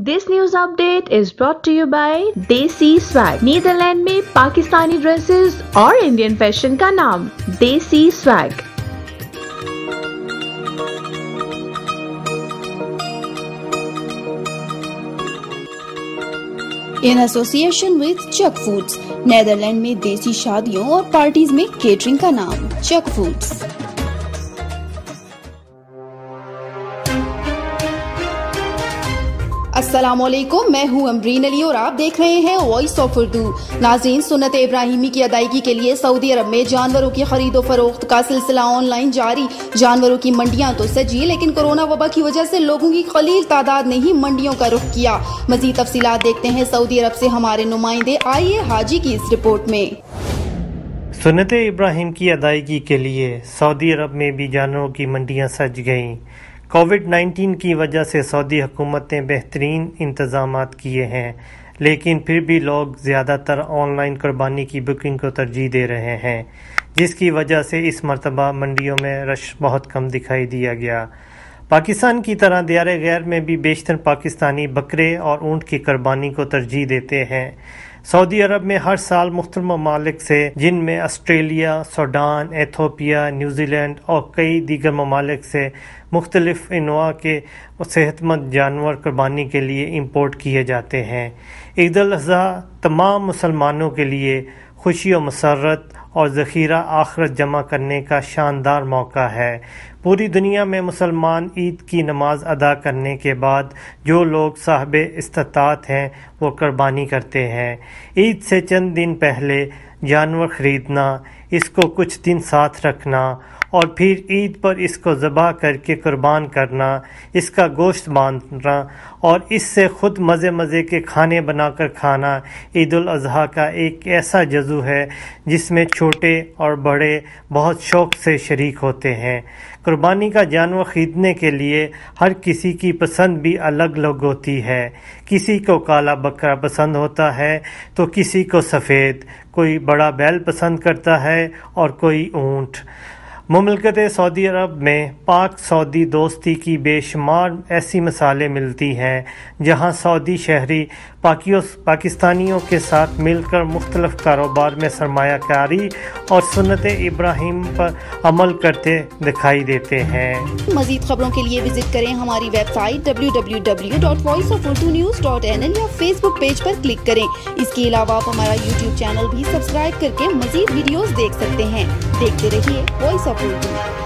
This news update is brought to you by Desi Swag. Netherland में Pakistani dresses और Indian fashion का नाम Desi Swag. In association with Chuck Foods, Netherland में देसी शादियों और पार्टीज में केटरिंग का नाम चक फूड्स। अस्सलामुअलैकुम, मैं हूं अमरीन अली और आप देख रहे हैं वॉइस ऑफ उर्दू। नाज़रीन, सुन्नत इब्राहिमी की अदायगी के लिए सऊदी अरब में जानवरों की खरीदो फरोख्त का सिलसिला ऑनलाइन जारी। जानवरों की मंडियां तो सजी, लेकिन कोरोना वबा की वजह से लोगों की कलील तादाद ने ही मंडियों का रुख किया। मजीद तफसीलात देखते हैं सऊदी अरब से हमारे नुमाइंदे आइए हाजी की इस रिपोर्ट में। सुन्नत इब्राहिम की अदायगी के लिए सऊदी अरब में भी जानवरों की मंडियां सज गईं। कोविड-19 की वजह से सऊदी हुकूमत ने बेहतरीन इंतज़ामात किए हैं, लेकिन फिर भी लोग ज़्यादातर ऑनलाइन कुर्बानी की बुकिंग को तरजीह दे रहे हैं, जिसकी वजह से इस मरतबा मंडियों में रश बहुत कम दिखाई दिया गया। पाकिस्तान की तरह दियारे गैर में भी बेशतर पाकिस्तानी बकरे और ऊँट की कुर्बानी को तरजीह देते हैं। सऊदी अरब में हर साल मुख्तलिफ ममालिक से, जिनमें ऑस्ट्रेलिया, सूडान, एथोपिया, न्यूजीलैंड और कई दीगर ममालिक से मुख्तलिफ इनवा के सेहतमंद जानवर कुर्बानी के लिए इंपोर्ट किए जाते हैं। ईद उल अज़हा तमाम मुसलमानों के लिए खुशी और मसरत और ज़ख़ीरा आखिरत जमा करने का शानदार मौका है। पूरी दुनिया में मुसलमान ईद की नमाज अदा करने के बाद जो लोग साहिब इस्तात हैं वो कुर्बानी करते हैं। ईद से चंद दिन पहले जानवर ख़रीदना, इसको कुछ दिन साथ रखना और फिर ईद पर इसको ज़बह करके कुर्बान करना, इसका गोश्त बांधना और इससे ख़ुद मज़े के खाने बनाकर खाना ईद उल अज़हा का एक ऐसा जज़ू है जिसमें छोटे और बड़े बहुत शौक़ से शरीक होते हैं। कुर्बानी का जानवर ख़रीदने के लिए हर किसी की पसंद भी अलग अलग होती है। किसी को काला बकरा पसंद होता है तो किसी को सफ़ेद, कोई बड़ा बैल पसंद करता है और कोई ऊँट। मुमलकत सऊदी अरब में पाक सऊदी दोस्ती की बेशुमार ऐसी मिसालें मिलती हैं जहां सऊदी शहरी पाकिस्तानियों के साथ मिलकर मुख्तलिफ कारोबार में सरमायाकारी और सुन्नत इब्राहिम पर अमल करते दिखाई देते हैं। मज़ीद खबरों के लिए विजिट करें हमारी वेबसाइट www.voiceofurdunews.nl या फेसबुक पेज पर क्लिक करें। इसके अलावा आप हमारा यूट्यूब चैनल भी सब्सक्राइब करके मज़ीद वीडियोस देख सकते हैं। देखते रहिए वॉइस ऑफ उर्दू।